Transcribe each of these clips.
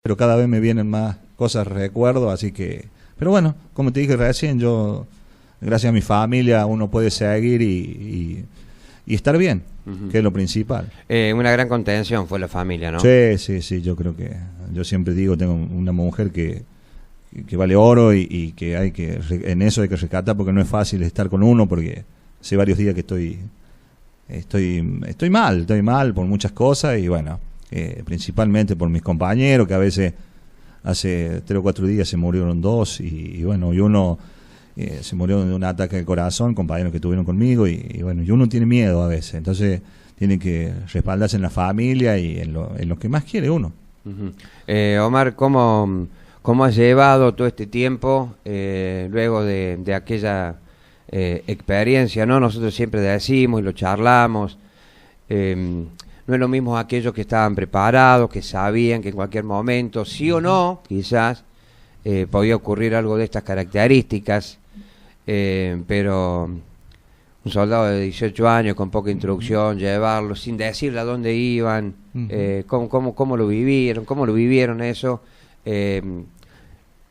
pero cada vez me vienen más cosas, recuerdo, así que... Pero bueno, como te dije recién, yo, gracias a mi familia, uno puede seguir y estar bien, que es lo principal. Una gran contención fue la familia, ¿no? Sí, yo creo que... Yo siempre digo, tengo una mujer que vale oro y que hay que... En eso hay que rescatar porque no es fácil estar con uno, porque hace varios días que estoy mal por muchas cosas y bueno, principalmente por mis compañeros, que a veces hace 3 o 4 días se murieron 2 y bueno, y uno se murió de un ataque al corazón, compañeros que estuvieron conmigo y bueno, y uno tiene miedo a veces, entonces tiene que respaldarse en la familia y en lo que más quiere uno. Omar, ¿cómo has llevado todo este tiempo luego de aquella experiencia, ¿no? Nosotros siempre decimos y lo charlamos, no es lo mismo aquellos que estaban preparados, que sabían que en cualquier momento, sí o no, quizás podía ocurrir algo de estas características, pero un soldado de 18 años con poca instrucción, llevarlo sin decirle a dónde iban, cómo lo vivieron eso,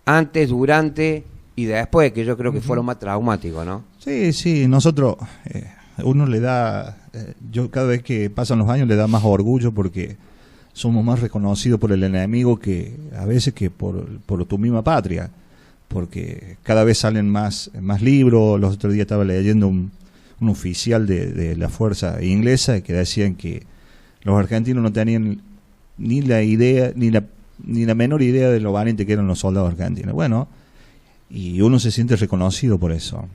antes, durante y después, que yo creo que fue lo más traumático, ¿no? Sí, nosotros, uno le da, yo cada vez que pasan los años le da más orgullo porque somos más reconocidos por el enemigo que a veces que por tu misma patria, porque cada vez salen más libros. Los otros días estaba leyendo un oficial de la fuerza inglesa que decían que los argentinos no tenían ni la idea, ni la menor idea de lo valiente que eran los soldados argentinos. Bueno, y uno se siente reconocido por eso.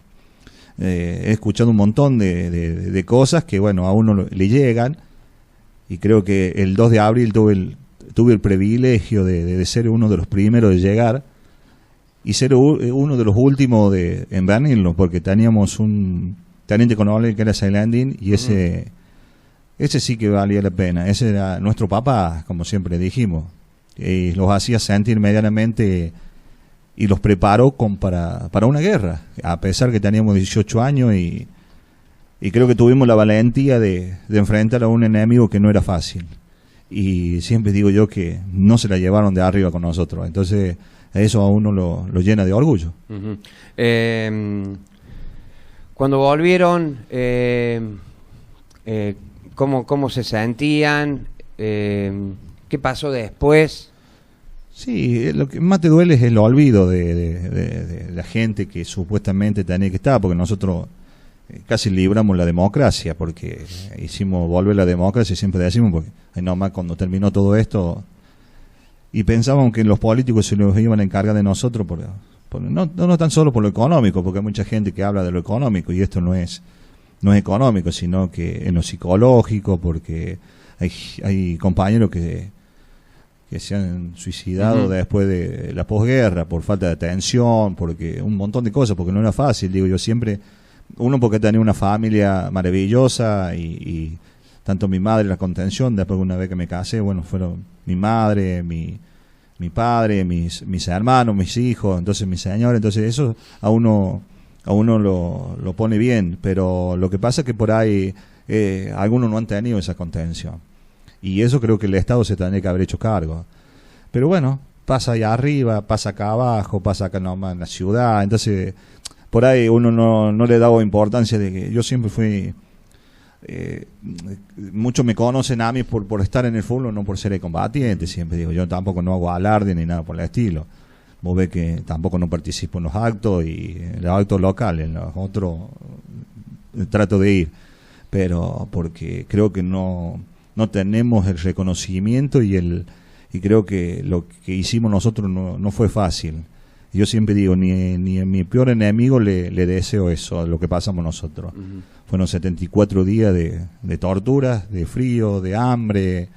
He escuchado un montón de cosas que bueno, a uno le llegan, y creo que el 2 de abril tuve el privilegio de ser uno de los primeros de llegar y ser uno de los últimos en venirlo, porque teníamos un teniente coronel que era Sailandín y ese sí que valía la pena. Ese era nuestro papá, como siempre dijimos, y los hacía sentir medianamente y los preparó para una guerra, a pesar que teníamos 18 años y creo que tuvimos la valentía de enfrentar a un enemigo que no era fácil. Y siempre digo yo que no se la llevaron de arriba con nosotros, entonces eso a uno lo llena de orgullo. Cuando volvieron, ¿cómo se sentían? ¿Qué pasó después? Sí, lo que más te duele es el olvido de la gente que supuestamente tenía que estar, porque nosotros casi libramos la democracia, porque hicimos volver la democracia, siempre decimos, porque nomás cuando terminó todo esto, y pensábamos que los políticos se los iban a encargar de nosotros, no tan solo por lo económico, porque hay mucha gente que habla de lo económico, y esto no es económico, sino que en lo psicológico, porque hay compañeros que se han suicidado después de la posguerra por falta de atención, porque un montón de cosas, porque no era fácil, digo yo siempre, uno porque tenía una familia maravillosa y tanto mi madre la contención, después una vez que me casé, bueno, fueron mi madre, mi padre, mis hermanos, mis hijos, entonces mi señora, entonces eso a uno lo pone bien, pero lo que pasa es que por ahí algunos no han tenido esa contención. Y eso creo que el Estado se tendría que haber hecho cargo. Pero bueno, pasa allá arriba, pasa acá abajo, pasa acá nomás en la ciudad. Entonces, por ahí uno no le daba importancia de que yo siempre fui... muchos me conocen a mí por estar en el fútbol, no por ser combatiente. Siempre digo, yo tampoco no hago alarde ni nada por el estilo. Vos ves que tampoco no participo en los actos y en los actos locales, en los otros trato de ir. Pero porque creo que no tenemos el reconocimiento y creo que lo que hicimos nosotros no fue fácil. Yo siempre digo, ni a mi peor enemigo le deseo eso, lo que pasamos nosotros. Fueron 74 días de torturas, de frío, de hambre,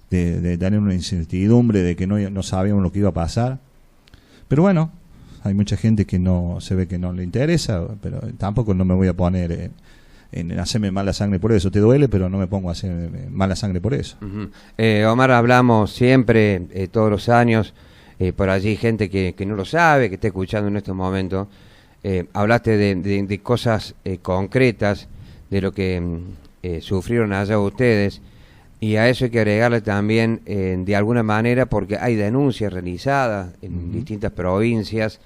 de tener una incertidumbre de que no sabíamos lo que iba a pasar. Pero bueno, hay mucha gente que no se ve que no le interesa, pero tampoco no me voy a poner... en hacerme mala sangre por eso. Te duele, pero no me pongo a hacer mala sangre por eso. Omar, hablamos siempre, todos los años, por allí gente que no lo sabe, que está escuchando en estos momentos. Hablaste de cosas concretas, de lo que sufrieron allá ustedes. Y a eso hay que agregarle también, de alguna manera, porque hay denuncias realizadas en distintas provincias,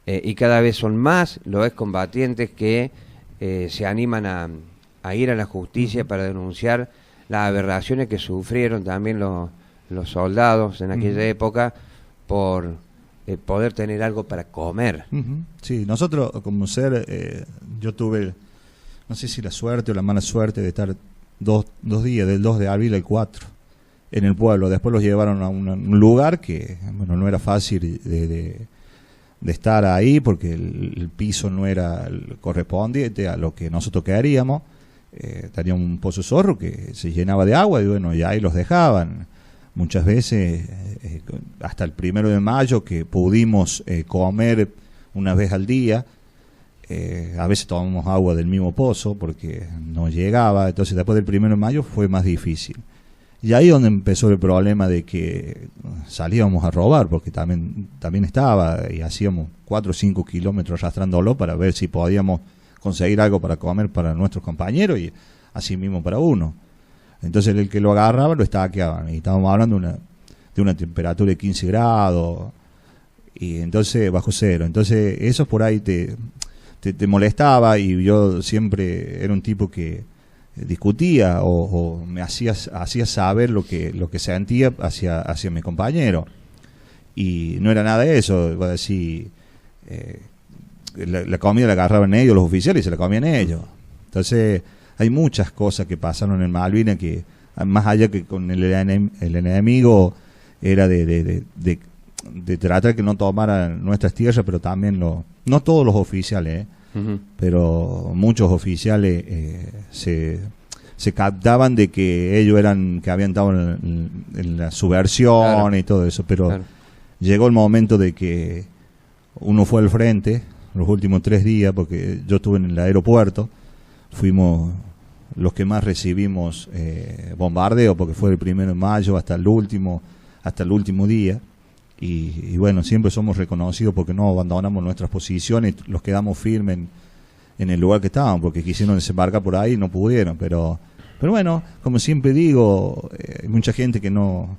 y cada vez son más los excombatientes que se animan a ir a la justicia para denunciar las aberraciones que sufrieron también los soldados en aquella época por poder tener algo para comer. Sí, nosotros como ser, yo tuve, no sé si la suerte o la mala suerte de estar dos días, del 2 de abril al 4, en el pueblo. Después los llevaron a un lugar que, bueno, no era fácil de estar ahí porque el piso no era el correspondiente a lo que nosotros queríamos. Tenía un pozo zorro que se llenaba de agua y bueno, ya ahí los dejaban. Muchas veces, hasta el 1 de mayo, que pudimos comer una vez al día, a veces tomamos agua del mismo pozo porque no llegaba. Entonces después del 1 de mayo fue más difícil. Y ahí donde empezó el problema de que salíamos a robar, porque también estaba, y hacíamos 4 o 5 kilómetros arrastrándolo para ver si podíamos conseguir algo para comer para nuestros compañeros y así mismo para uno. Entonces el que lo agarraba lo estaqueaban, y estábamos hablando de una temperatura de 15 grados, y entonces bajo cero. Entonces eso por ahí te molestaba, y yo siempre era un tipo que discutía o me hacía saber lo que sentía hacia mi compañero, y no era nada de eso. Voy a decir, la comida la agarraban ellos, los oficiales, y se la comían ellos. Entonces hay muchas cosas que pasaron en Malvinas que, más allá que con el enemigo, era de tratar que no tomaran nuestras tierras, pero también no todos los oficiales, pero muchos oficiales se captaban de que ellos que habían estado en la subversión, claro, y todo eso, pero claro, llegó el momento de que uno fue al frente los últimos 3 días, porque yo estuve en el aeropuerto, fuimos los que más recibimos bombardeo, porque fue el 1 de mayo hasta el último día. Y bueno, siempre somos reconocidos porque no abandonamos nuestras posiciones, los quedamos firmes en el lugar que estaban, porque quisieron desembarcar por ahí y no pudieron. Pero bueno, como siempre digo, hay mucha gente que no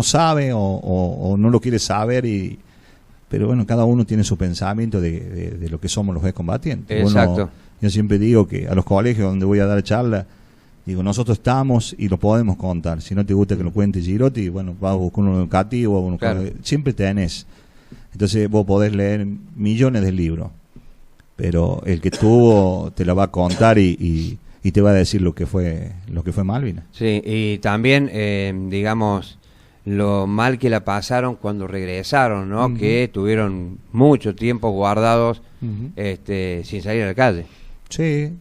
sabe o no lo quiere saber, pero bueno, cada uno tiene su pensamiento de lo que somos los excombatientes. Exacto. Yo siempre digo que a los colegios donde voy a dar charla, digo, nosotros estamos y lo podemos contar. Si no te gusta que lo cuente Girotti, bueno, vas a buscar un educativo, claro, siempre tenés. Entonces vos podés leer millones de libros, pero el que tuvo te lo va a contar y te va a decir lo que fue Malvinas. Sí, y también, digamos, lo mal que la pasaron cuando regresaron, ¿no? Que tuvieron mucho tiempo guardados sin salir a la calle. Sí,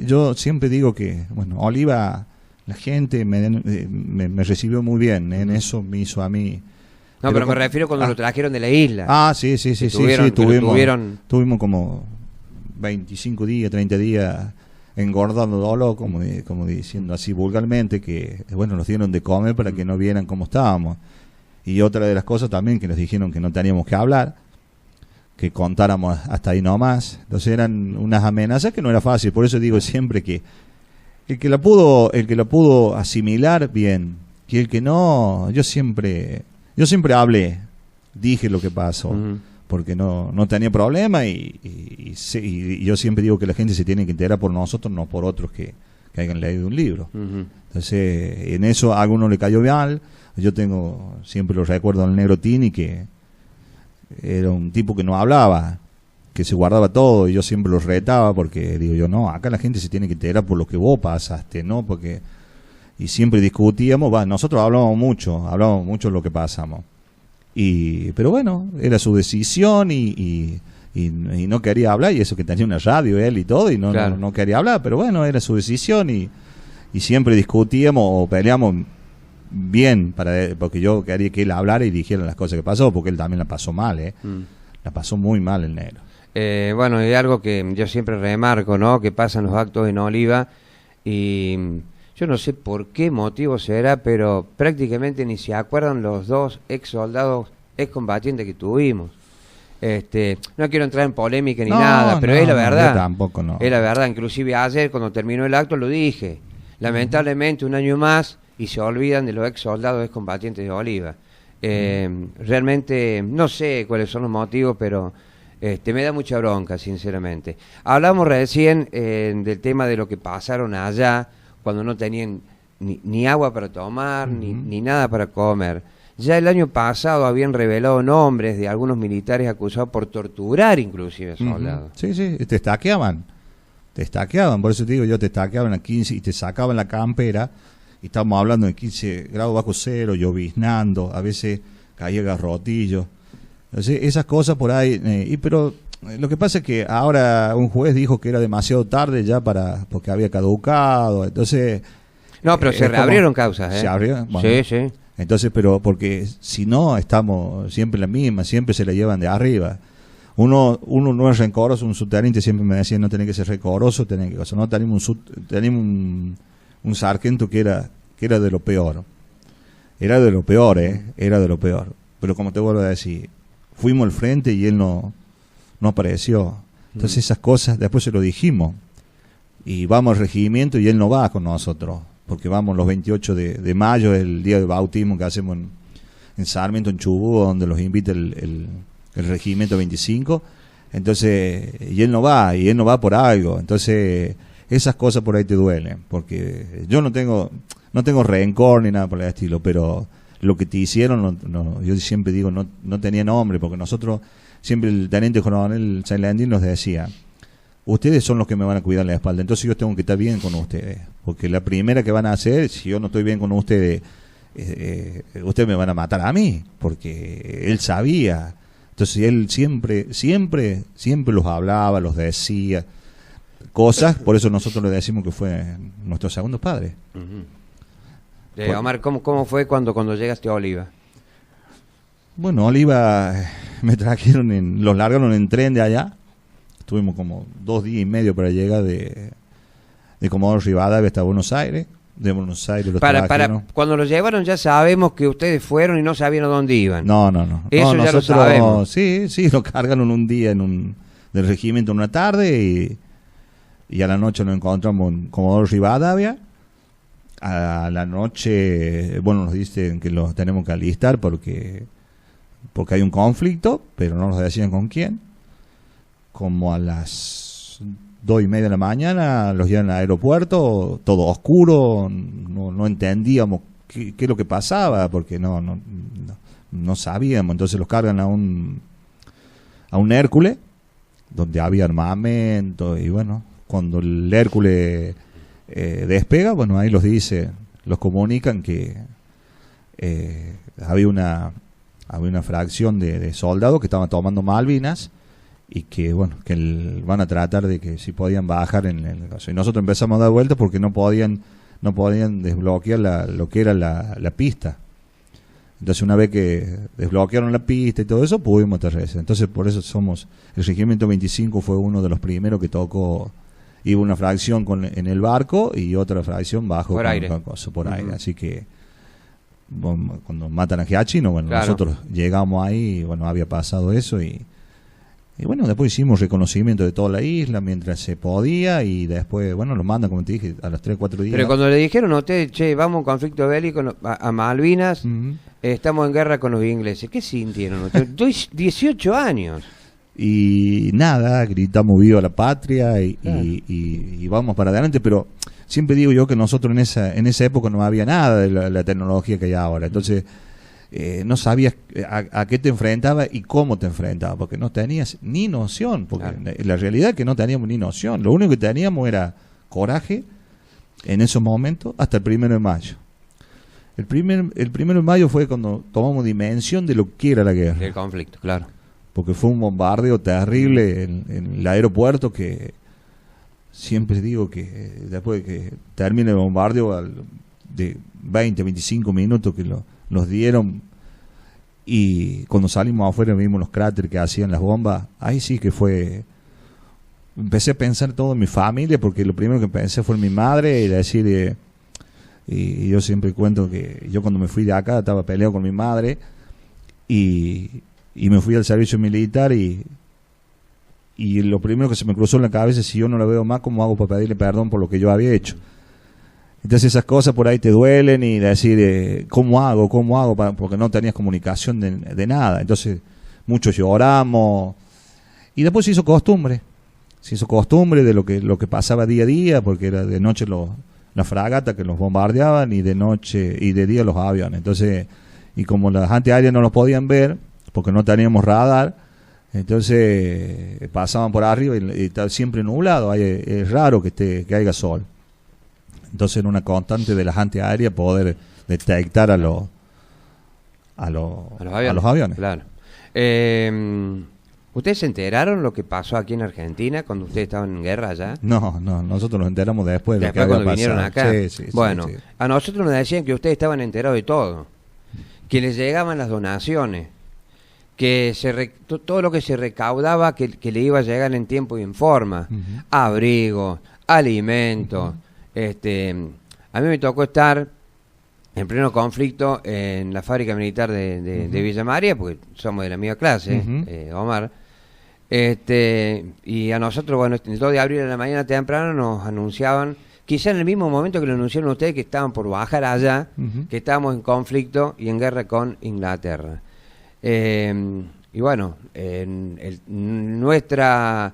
yo siempre digo que, bueno, Oliva, la gente me recibió muy bien, en eso me hizo a mí. No, pero me refiero cuando lo trajeron de la isla. Ah, sí, tuvimos como 25 días, 30 días engordándolo, como diciendo así vulgarmente, que bueno, nos dieron de comer para que no vieran cómo estábamos. Y otra de las cosas también, que nos dijeron que no teníamos que hablar, que contáramos hasta ahí nomás. Entonces eran unas amenazas que no era fácil. Por eso digo siempre que el que la pudo asimilar bien, que el que no, yo siempre hablé, dije lo que pasó, porque no tenía problema, y yo siempre digo que la gente se tiene que enterar por nosotros, no por otros que hayan leído un libro. Entonces en eso a alguno le cayó mal. Yo siempre lo recuerdo al Negro Tini, que era un tipo que no hablaba, que se guardaba todo, y yo siempre lo retaba, porque digo yo, no, acá la gente se tiene que enterar por lo que vos pasaste, ¿no? Porque, y siempre discutíamos, nosotros hablábamos mucho de lo que pasamos, pero bueno, era su decisión, y no quería hablar, y eso que tenía una radio él y todo, y claro, no quería hablar, pero bueno, era su decisión, y siempre discutíamos o peleamos bien, porque yo quería que él hablara y dijera las cosas que pasó, porque él también la pasó mal, la pasó muy mal el negro. Bueno, hay algo que yo siempre remarco, ¿no? Que pasan los actos en Oliva, y yo no sé por qué motivo será, pero prácticamente ni se acuerdan los 2 ex soldados, ex combatientes que tuvimos. No quiero entrar en polémica ni nada, pero es la verdad. Tampoco, no. Es la verdad. Inclusive ayer, cuando terminó el acto, lo dije. Lamentablemente, un año más y se olvidan de los ex soldados excombatientes de Oliva. Realmente no sé cuáles son los motivos, pero me da mucha bronca, sinceramente. Hablamos recién del tema de lo que pasaron allá cuando no tenían ni agua para tomar, ni nada para comer. Ya el año pasado habían revelado nombres de algunos militares acusados por torturar inclusive soldados. Sí, sí, te estaqueaban, por eso te digo yo, te estaqueaban a 15 y te sacaban la campera, y estamos hablando de 15 grados bajo cero, lloviznando, a veces caía garrotillo. Entonces, esas cosas por ahí, pero lo que pasa es que ahora un juez dijo que era demasiado tarde ya porque había caducado, entonces... No, pero se reabrieron causas, ¿Se abrieron? Bueno, sí, sí. Entonces, pero porque si no, estamos siempre en la misma, siempre se la llevan de arriba. Uno no es rencoroso, un subteniente siempre me decía, no tenés que ser rencoroso, tenés que... O sea, no tenemos un sargento que era de lo peor. Era de lo peor, era de lo peor. Pero como te vuelvo a decir, fuimos al frente y él no apareció. Entonces esas cosas, después se lo dijimos. Y vamos al regimiento y él no va con nosotros. Porque vamos los 28 de mayo, el día de bautismo que hacemos en Sarmiento, en Chubut, donde los invita el regimiento 25. Entonces, y él no va por algo. Entonces, esas cosas por ahí te duelen. Porque yo no tengo rencor ni nada por el estilo, pero lo que te hicieron, yo siempre digo, no tenía nombre, porque nosotros, siempre el teniente coronel Sailendín nos decía, ustedes son los que me van a cuidar la espalda, entonces yo tengo que estar bien con ustedes, porque la primera que van a hacer, si yo no estoy bien con ustedes, ustedes me van a matar a mí, porque él sabía. Entonces él siempre los hablaba, los decía cosas, por eso nosotros le decimos que fue nuestro segundo padre. Omar, ¿cómo fue cuando llegaste a Oliva? Bueno, Oliva me trajeron, los largaron en tren de allá. Tuvimos como 2 días y medio para llegar de Comodoro Rivadavia hasta Buenos Aires. De Buenos Aires cuando los llevaron ya sabemos que ustedes fueron y no sabían a dónde iban. No. Eso ya lo sabemos. Sí, lo cargaron un día del regimiento en una tarde y a la noche nos encontramos en Comodoro Rivadavia. A la noche, bueno, nos dicen que los tenemos que alistar porque hay un conflicto, pero no nos decían con quién. Como a las 2:30 de la mañana los llevan al aeropuerto, todo oscuro, no entendíamos qué es lo que pasaba, porque no sabíamos. Entonces los cargan a un Hércules, donde había armamento, y bueno, cuando el Hércules despega, bueno, ahí los comunican que había una fracción de soldados que estaban tomando Malvinas, y que bueno, que van a tratar de que si podían bajar en el caso. Y nosotros empezamos a dar vueltas porque no podían desbloquear lo que era la pista. Entonces una vez que desbloquearon la pista y todo eso, pudimos aterrizar. Entonces por eso el regimiento 25 fue uno de los primeros que tocó. Iba una fracción en el barco y otra fracción bajo por aire. Por aire. Así que cuando matan a Giachino, bueno, claro, nosotros llegamos ahí y bueno, había pasado eso y bueno, después hicimos reconocimiento de toda la isla mientras se podía, y después, bueno, lo mandan, como te dije, a los 3-4 días. Pero cuando le dijeron a ustedes, che, vamos a un conflicto bélico a Malvinas, estamos en guerra con los ingleses, ¿qué sintieron ustedes? 18 años. Y nada, gritamos viva la patria y vamos para adelante, pero siempre digo yo que nosotros en esa época no había nada de la tecnología que hay ahora, entonces no sabías a qué te enfrentabas y cómo te enfrentabas, porque no tenías ni noción, porque la realidad es que no teníamos ni noción, lo único que teníamos era coraje en esos momentos hasta el 1 de mayo. El 1 de mayo fue cuando tomamos dimensión de lo que era la guerra. El conflicto, claro. Porque fue un bombardeo terrible en el aeropuerto, que siempre digo que después de que termine el bombardeo de 20-25 minutos que nos dieron, y cuando salimos afuera vimos los cráteres que hacían las bombas, ahí sí que empecé a pensar todo en mi familia, porque lo primero que pensé fue en mi madre, y decir, y yo siempre cuento que yo cuando me fui de acá estaba peleado con mi madre, y me fui al servicio militar, y lo primero que se me cruzó en la cabeza es, si yo no la veo más, ¿cómo hago para pedirle perdón por lo que yo había hecho? Entonces esas cosas por ahí te duelen y decir, ¿cómo hago? Porque no tenías comunicación de nada. Entonces muchos lloramos y después se hizo costumbre. Se hizo costumbre de lo que pasaba día a día, porque era de noche la fragata que los bombardeaban y de noche y de día los aviones. Entonces, y como las antiaéreas no los podían ver, porque no teníamos radar, entonces pasaban por arriba y está siempre nublado. Es raro que haya sol. Entonces era una constante de las antiaéreas poder detectar a los aviones. Claro. ¿Ustedes se enteraron lo que pasó aquí en Argentina cuando ustedes estaban en guerra allá? No, nosotros nos enteramos después de lo que Después había cuando vinieron pasado. acá. Sí, Bueno, sí. a nosotros nos decían que ustedes estaban enterados de todo, que les llegaban las donaciones, que todo lo que se recaudaba que le iba a llegar en tiempo y en forma, abrigos, alimentos. A mí me tocó estar en pleno conflicto en la fábrica militar de Villa María, porque somos de la misma clase, Omar. Y a nosotros, bueno, el 2 de abril de la mañana temprano nos anunciaban, quizá en el mismo momento que lo anunciaron ustedes, que estaban por bajar allá, que estábamos en conflicto y en guerra con Inglaterra. Y bueno, nuestro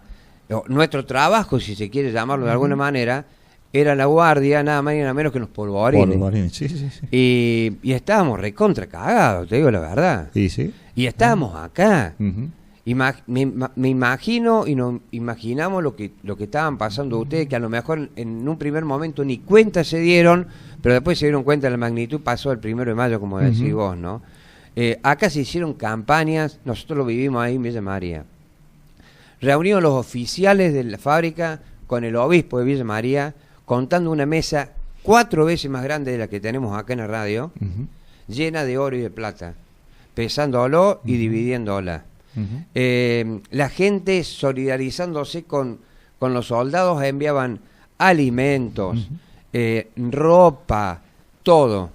trabajo, si se quiere llamarlo de alguna manera, era la guardia, nada más y nada menos que los polvorines. Sí. Y estábamos recontra cagados, te digo la verdad. Sí. Y estábamos acá. Me imagino y nos imaginamos lo que estaban pasando ustedes, que a lo mejor en un primer momento ni cuenta se dieron, pero después se dieron cuenta de la magnitud. Pasó el 1 de mayo, como decís vos, ¿no? Acá se hicieron campañas, nosotros lo vivimos ahí en Villa María. Reunidos los oficiales de la fábrica con el obispo de Villa María, contando una mesa 4 veces más grande de la que tenemos acá en la radio, llena de oro y de plata, pesándolo y dividiéndola. La gente solidarizándose con los soldados, enviaban alimentos, ropa, todo.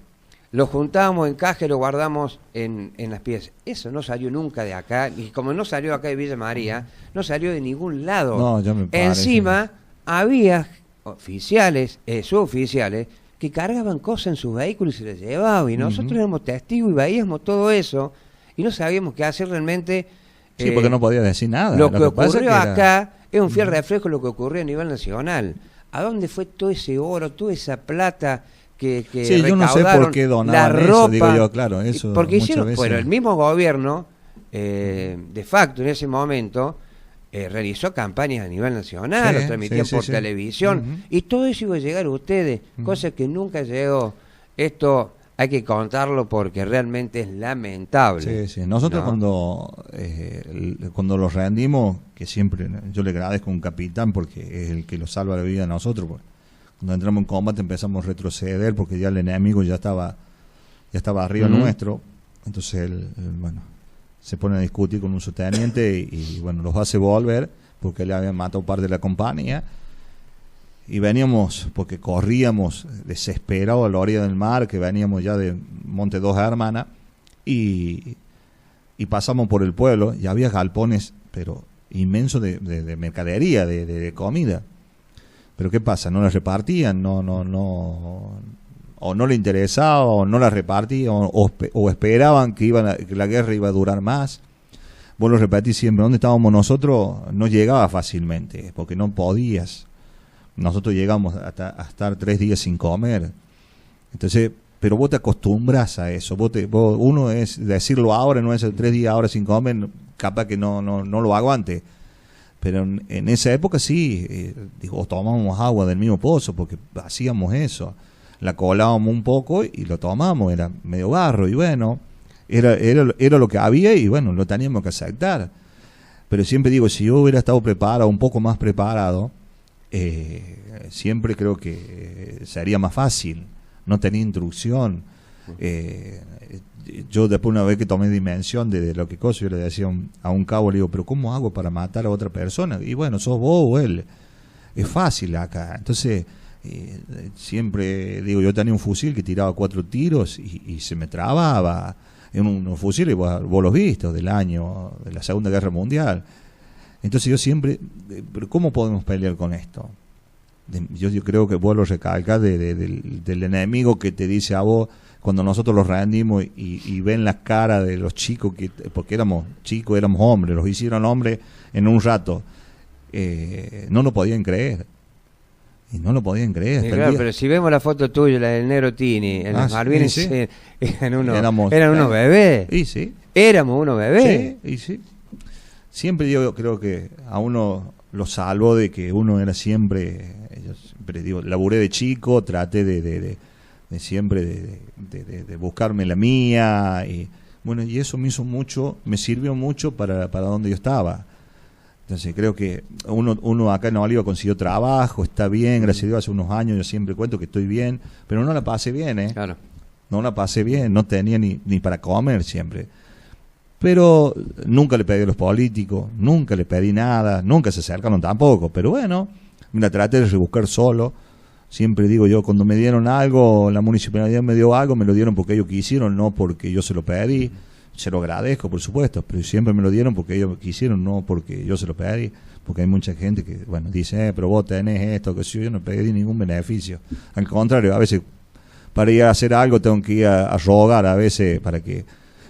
Lo juntábamos en caja y lo guardamos en las piezas. Eso no salió nunca de acá, y como no salió acá de Villa María, no salió de ningún lado. No, ya me parece. Encima había oficiales, suboficiales, que cargaban cosas en sus vehículos y se las llevaban, y nosotros éramos testigos y veíamos todo eso y no sabíamos qué hacer realmente. Sí, porque no podía decir nada. Lo que ocurrió acá es un fiel reflejo de lo que ocurrió a nivel nacional. ¿A dónde fue todo ese oro, toda esa plata que sí, yo no sé por qué donaban la ropa, eso, digo yo, claro, eso. Porque hicieron, veces... bueno, el mismo gobierno, de facto en ese momento, realizó campañas a nivel nacional, lo transmitían por televisión, y todo eso iba a llegar a ustedes, cosa que nunca llegó. Esto hay que contarlo porque realmente es lamentable. Sí. Nosotros, ¿no? cuando los rendimos, que siempre yo le agradezco a un capitán porque es el que lo salva la vida a nosotros, porque cuando entramos en combate empezamos a retroceder porque ya el enemigo ya estaba arriba nuestro. Entonces él, bueno, se pone a discutir con un subteniente y bueno, los hace volver porque le habían matado parte de la compañía. Y veníamos, porque corríamos desesperados a la orilla del mar, que veníamos ya de Monte Dos Hermanas, y pasamos por el pueblo, y había galpones, pero inmensos de mercadería, de comida. Pero ¿qué pasa? No las repartían, o no le interesaba, o no las repartían, o esperaban que la guerra iba a durar más. Vos lo repetís siempre, donde estábamos nosotros no llegaba fácilmente, porque no podías. Nosotros llegamos a estar 3 días sin comer. Entonces, pero vos te acostumbras a eso. Uno es decirlo ahora, no es el 3 días ahora sin comer, capaz que no lo aguante. Pero en esa época sí, tomábamos agua del mismo pozo, porque hacíamos eso. La colábamos un poco y lo tomamos, era medio barro, y bueno, era lo que había, y bueno, lo teníamos que aceptar. Pero siempre digo, si yo hubiera estado preparado, un poco más preparado, siempre creo que sería más fácil. No tenía instrucción. Yo después, una vez que tomé dimensión de lo que cosa, yo le decía a un cabo, le digo, pero ¿cómo hago para matar a otra persona? Y bueno, sos vos o él. Es fácil acá. Entonces, siempre digo, yo tenía un fusil que tiraba 4 tiros y se me trababa. En unos fusiles, vos los viste, del año de la Segunda Guerra Mundial. Entonces yo siempre, ¿pero cómo podemos pelear con esto? yo creo que vos lo recalcás del enemigo que te dice a vos cuando nosotros los rendimos y ven las caras de los chicos, porque éramos chicos, éramos hombres, los hicieron hombres en un rato, no lo podían creer. Y no lo podían creer. Claro, pero si vemos la foto tuya, la del Negro Tini, en las Malvinas, sí. eran unos bebés. Y sí. Éramos unos bebés. Sí, y sí. Siempre yo creo que a uno lo salvó de que uno era siempre, yo siempre digo, laburé de chico, traté de siempre de buscarme la mía, y bueno, y eso me hizo mucho, me sirvió mucho para donde yo estaba. Entonces creo que uno acá en Oliva consiguió trabajo, está bien, gracias a Dios, hace unos años yo siempre cuento que estoy bien, pero no la pasé bien, Claro. No la pasé bien, no tenía ni para comer siempre. Pero nunca le pedí a los políticos, nunca le pedí nada, nunca se acercaron tampoco, pero bueno, me la traté de rebuscar solo. Siempre digo yo, cuando me dieron algo, la municipalidad me dio algo, me lo dieron porque ellos quisieron, no porque yo se lo pedí. Se lo agradezco, por supuesto, pero siempre me lo dieron porque ellos quisieron, no porque yo se lo pedí. Porque hay mucha gente que, bueno, dice, pero vos tenés esto, que si yo no pedí ningún beneficio. Al contrario, a veces para ir a hacer algo tengo que ir a rogar a veces para que,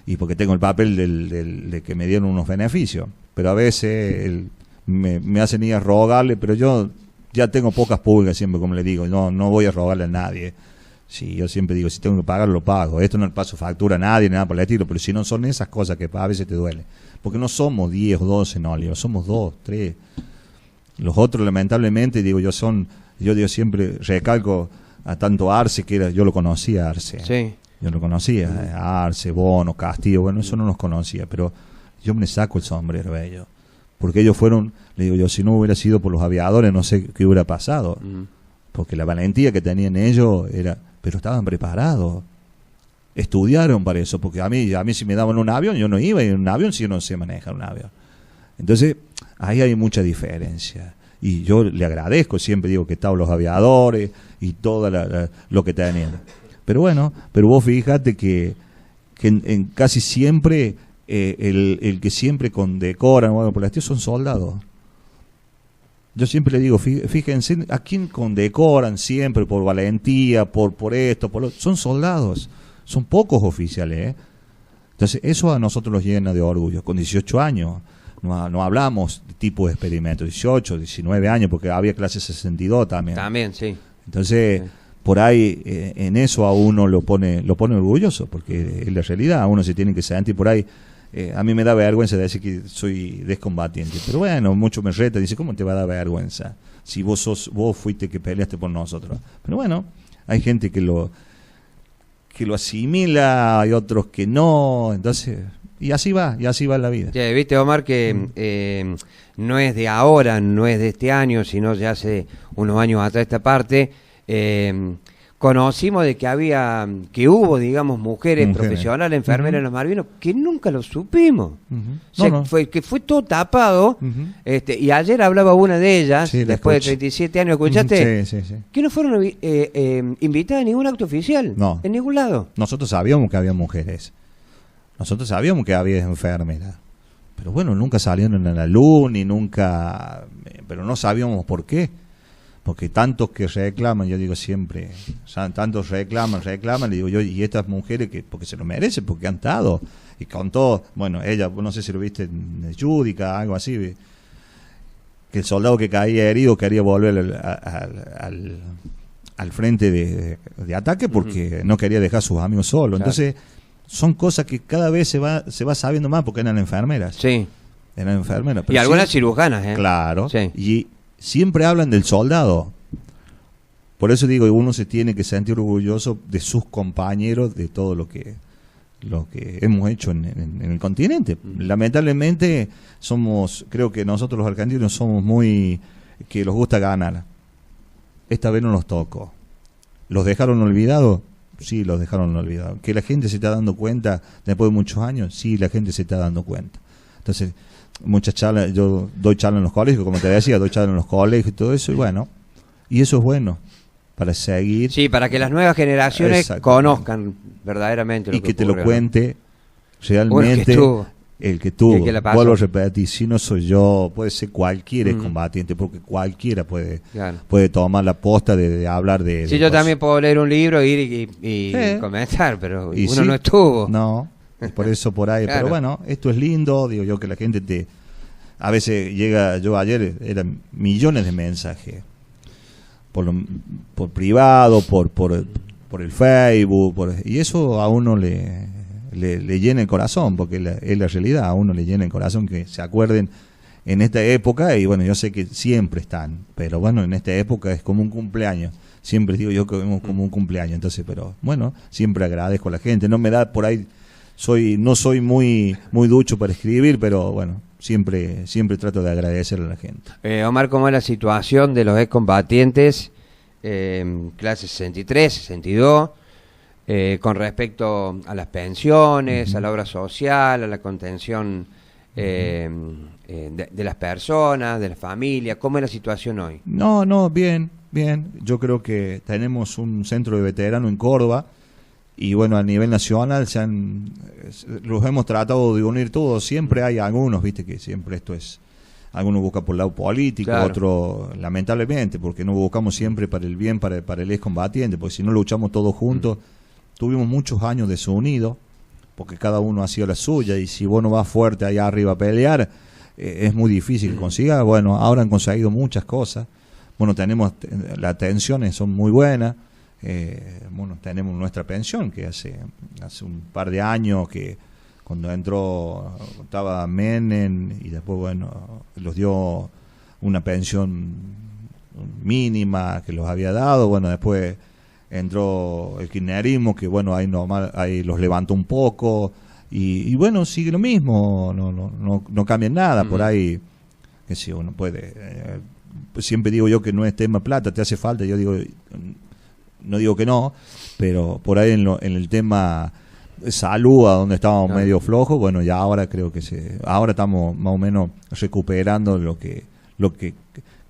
y porque tengo el papel de que me dieron unos beneficios. Pero a veces me hacen ir a rogarle, pero yo ya tengo pocas pulgas siempre, como le digo, no voy a rogarle a nadie. Sí, yo siempre digo, si tengo que pagar, lo pago. Esto no le paso factura a nadie, nada por el estilo, pero si no son esas cosas que a veces te duele. Porque no somos 10 o 12 en Oliva, somos 2, 3. Los otros, lamentablemente, digo, yo digo siempre, recalco a tanto Arce, que yo lo conocía, Arce. Sí. Yo lo conocía, Arce, Bono, Castillo, bueno, eso no los conocía, pero yo me saco el sombrero a ellos. Porque ellos fueron, le digo yo, si no hubiera sido por los aviadores, no sé qué hubiera pasado. Porque la valentía que tenían ellos era... Pero estaban preparados, estudiaron para eso, porque a mí si me daban un avión, yo no iba a ir en un avión si yo no sé manejar un avión. Entonces, ahí hay mucha diferencia. Y yo le agradezco, siempre digo que estaban los aviadores y todo lo que tenían. Pero bueno, pero vos fíjate que en casi siempre, el que siempre condecoran o algo por el estilo son soldados. Yo siempre le digo, fíjense, ¿a quién condecoran siempre por valentía, por esto, por lo? Son soldados, son pocos oficiales, ¿eh? Entonces, eso a nosotros nos llena de orgullo. Con 18 años, no hablamos de tipo de experimento, 18, 19 años, porque había clase 62 también. También, sí. Entonces, Sí. Por ahí, en eso a uno lo pone orgulloso, porque en la realidad a uno se tiene que sentir por ahí. A mí me da vergüenza decir que soy descombatiente, pero bueno, mucho me reta, dice, ¿cómo te va a dar vergüenza? Si vos fuiste que peleaste por nosotros. Pero bueno, hay gente que lo asimila, hay otros que no, entonces, y así va la vida. Ya, viste, Omar, que no es de ahora, no es de este año, sino ya hace unos años atrás esta parte, conocimos de que hubo, digamos, mujeres profesionales, enfermeras en los Malvinos, que nunca lo supimos. O sea, fue todo tapado. Y ayer hablaba una de ellas, sí, después de 37 años, ¿escuchaste? Sí. Que no fueron invitadas a ningún acto oficial, No. en ningún lado. Nosotros sabíamos que había mujeres, nosotros sabíamos que había enfermeras, pero bueno, nunca salieron en la luz, ni nunca, pero no sabíamos por qué. Porque tantos que reclaman, yo digo siempre, o sea, tantos reclaman, le digo yo, y estas mujeres que porque se lo merecen, porque han estado, y con todo, bueno, ella, no sé si lo viste en Judica, algo así, que el soldado que caía herido quería volver al frente de ataque porque no quería dejar a sus amigos solos. Claro. Entonces, son cosas que cada vez se va sabiendo más porque eran enfermeras. Sí. Eran enfermeras. Pero y algunas cirujanas, ¿eh? Claro. Sí. Y siempre hablan del soldado. Por eso digo, uno se tiene que sentir orgulloso de sus compañeros, de todo lo que hemos hecho en el continente. Lamentablemente creo que nosotros los argentinos somos muy que nos gusta ganar. Esta vez no nos tocó. ¿Los dejaron olvidados? Sí, los dejaron olvidados. ¿Que la gente se está dando cuenta después de muchos años? Sí, la gente se está dando cuenta. Entonces, muchas charlas, yo doy charlas en los colegios, como te decía, doy charlas en los colegios y todo eso, y bueno, y eso es bueno para seguir. Sí, para que las nuevas generaciones conozcan verdaderamente lo y que te ocurre, lo cuente realmente el que tuvo. El que la pasó. Vuelvo a repetir, si no soy yo, puede ser cualquier excombatiente, porque cualquiera puede tomar la posta de hablar de... Sí, yo también puedo leer un libro, ir y comentar, pero y uno sí, no estuvo. No, por eso por ahí. Pero bueno, esto es lindo, digo yo, que la gente a veces llega, yo ayer eran millones de mensajes por privado, por el Facebook, y eso a uno le llena el corazón, porque es la realidad, a uno le llena el corazón que se acuerden en esta época. Y bueno, yo sé que siempre están, pero bueno, en esta época es como un cumpleaños, siempre digo yo que vemos como un cumpleaños. Entonces, pero bueno, siempre agradezco a la gente, no me da por ahí, no soy muy ducho para escribir, pero bueno, siempre trato de agradecerle a la gente. Omar, ¿cómo es la situación de los excombatientes clase 63, 62, con respecto a las pensiones, a la obra social, a la contención de las personas, de la familia? ¿Cómo es la situación hoy? No, bien. Yo creo que tenemos un centro de veteranos en Córdoba, y bueno, a nivel nacional los hemos tratado de unir todos. Siempre hay algunos, viste, que siempre esto es, algunos buscan por el lado político, claro. Otros lamentablemente, porque no buscamos siempre para el bien, para el excombatiente, porque si no luchamos todos juntos. Tuvimos muchos años desunidos, porque cada uno hacía la suya, y si vos no vas fuerte allá arriba a pelear, es muy difícil que consigas. Bueno, ahora han conseguido muchas cosas. Bueno, las atenciones son muy buenas. Bueno, tenemos nuestra pensión, que hace un par de años, que cuando estaba Menem, y después, bueno, los dio una pensión mínima que los había dado. Bueno, después entró el kirchnerismo, que bueno, ahí los levantó un poco, y bueno, sigue lo mismo, no cambia nada. Por ahí, que si uno puede, siempre digo yo que no es tema plata, te hace falta, yo digo, no digo que no, pero por ahí en el tema salud, a donde estábamos medio flojos, bueno, ya ahora creo que ahora estamos más o menos recuperando lo que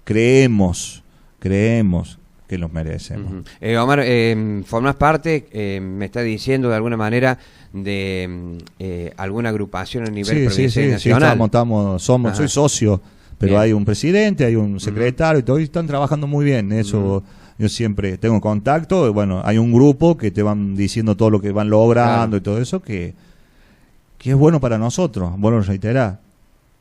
creemos que los merecemos. Omar, formas parte, me está diciendo de alguna manera, de alguna agrupación a nivel provincial y nacional. Sí, soy socio, pero hay un presidente, hay un secretario, y todos están trabajando muy bien. Eso yo siempre tengo contacto, y bueno, hay un grupo que te van diciendo todo lo que van logrando, y todo eso, que es bueno para nosotros. Bueno, reiterar,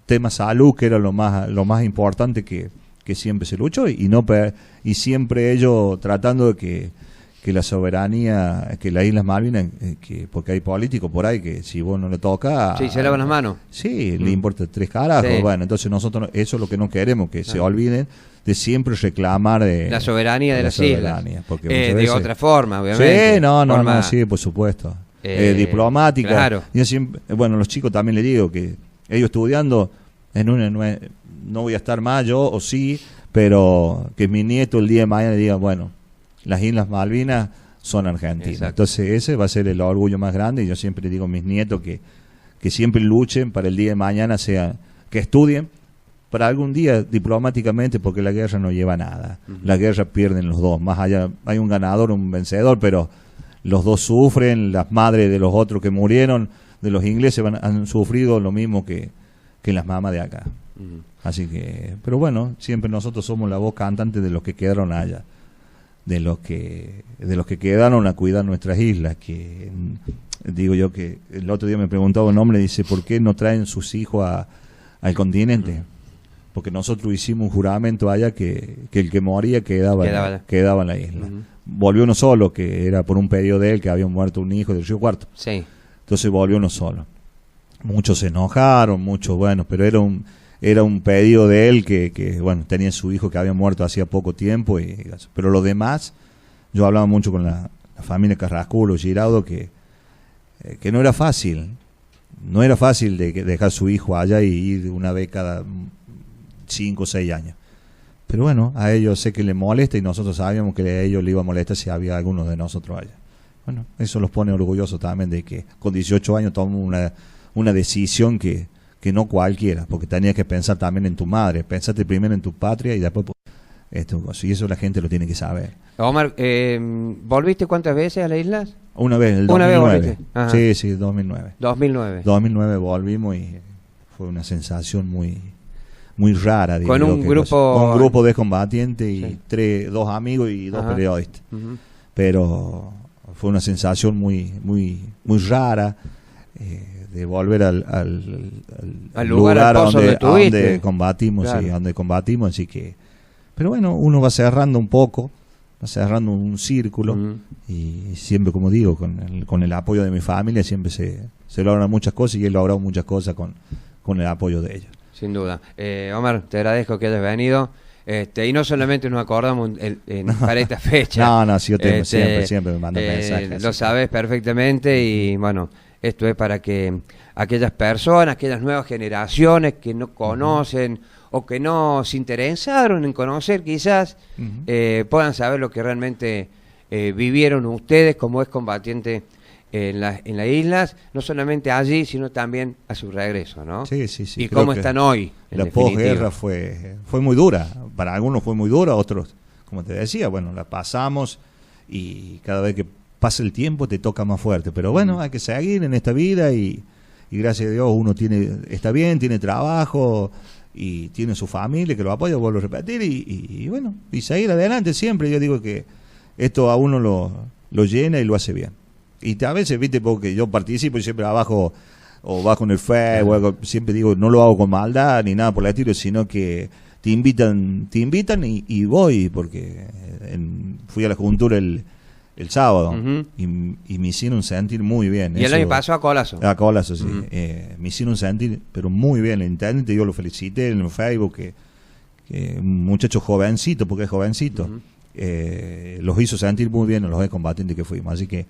tema salud, que era lo más importante que siempre se luchó, y siempre ellos tratando de que la soberanía, que las Islas Malvinas, porque hay políticos por ahí que si vos no le toca... Sí, se lavan las manos. Sí, le importa tres carajos. Sí. Bueno, entonces nosotros eso es lo que no queremos, que se olviden de siempre reclamar de la soberanía de las islas. Porque de otra forma, obviamente. Sí, no, sí, por supuesto. Diplomática. Claro. Yo siempre, bueno, los chicos también les digo que ellos estudiando no voy a estar más yo, o sí, pero que mi nieto el día de mañana diga, bueno, las Islas Malvinas son argentinas. Exacto. Entonces ese va a ser el orgullo más grande, y yo siempre digo a mis nietos que siempre luchen para el día de mañana, que estudien para algún día diplomáticamente, porque la guerra no lleva a nada. La guerra pierden los dos, más allá hay un ganador, un vencedor, pero los dos sufren. Las madres de los otros que murieron, de los ingleses, han sufrido lo mismo que las mamás de acá. Así que, pero bueno, siempre nosotros somos la voz cantante de los que quedaron allá, de los que quedaron a cuidar nuestras islas. Que digo yo que el otro día me preguntaba un hombre, dice, ¿por qué no traen sus hijos al continente? Porque nosotros hicimos un juramento allá que el que moría quedaba en la isla. Volvió uno solo, que era por un pedido de él, que había muerto un hijo del Río Cuarto. Sí. Entonces volvió uno solo. Muchos se enojaron, bueno, pero era un pedido de él que bueno, tenía su hijo que había muerto hacía poco tiempo, pero los demás, yo hablaba mucho con la familia Carrasculo, Giraudo, que no era fácil de dejar su hijo allá y ir una vez cada 5 o 6 años. Pero bueno, a ellos sé que les molesta, y nosotros sabíamos que a ellos les iba a molestar si había algunos de nosotros allá. Bueno, eso los pone orgullosos también de que con 18 años tomamos una decisión que no cualquiera, porque tenías que pensar también en tu madre. Pensaste primero en tu patria y después Y eso la gente lo tiene que saber. Omar, ¿volviste cuántas veces a las islas? Una vez, el Una 2009. vez Sí, 2009. 2009. 2009 volvimos y fue una sensación muy rara. Con un grupo de combatientes y sí. 2 amigos y 2 Ajá. periodistas. Uh-huh. Pero fue una sensación muy rara, de volver al lugar al pozo a donde donde combatimos, claro. sí, a donde combatimos, así que, pero bueno, uno va cerrando un poco, va cerrando un círculo, Uh-huh. y siempre, como digo, con el apoyo de mi familia siempre se logran muchas cosas, y he logrado muchas cosas con el apoyo de ellos. Sin duda. Omar, te agradezco que hayas venido. Y no solamente nos acordamos para esta fecha. No, sí, yo siempre me mandan mensajes. Lo sabes perfectamente y bueno, esto es para que aquellas personas, aquellas nuevas generaciones que no conocen o que no se interesaron en conocer quizás, puedan saber lo que realmente vivieron ustedes como excombatiente en las islas, no solamente allí, sino también a su regreso, ¿no? Sí. Y cómo están hoy. La posguerra fue muy dura. Para algunos fue muy dura, otros, como te decía, bueno, la pasamos y cada vez que pasa el tiempo te toca más fuerte. Pero bueno, hay que seguir en esta vida y gracias a Dios uno está bien, tiene trabajo y tiene su familia que lo apoya, vuelvo a repetir, y bueno, y seguir adelante siempre. Yo digo que esto a uno lo llena y lo hace bien. Y a veces, viste, porque yo participo y siempre abajo o bajo en el Facebook, siempre digo, no lo hago con maldad ni nada por el estilo, sino que te invitan y voy, porque fui a la juntura el sábado, uh-huh. y me hicieron sentir muy bien. Y el año pasado a Colazo. A Colazo, sí. Uh-huh. Me hicieron sentir, pero muy bien. El intendente, yo lo felicité en el Facebook, que un muchacho jovencito, porque es jovencito, uh-huh. Los hizo sentir muy bien a los excombatientes que fuimos. Así que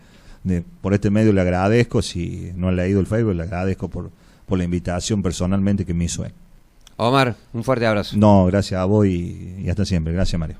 por este medio le agradezco. Si no han leído el Facebook, le agradezco por la invitación personalmente que me hizo él. Omar, un fuerte abrazo. No, gracias a vos y hasta siempre. Gracias, Mario.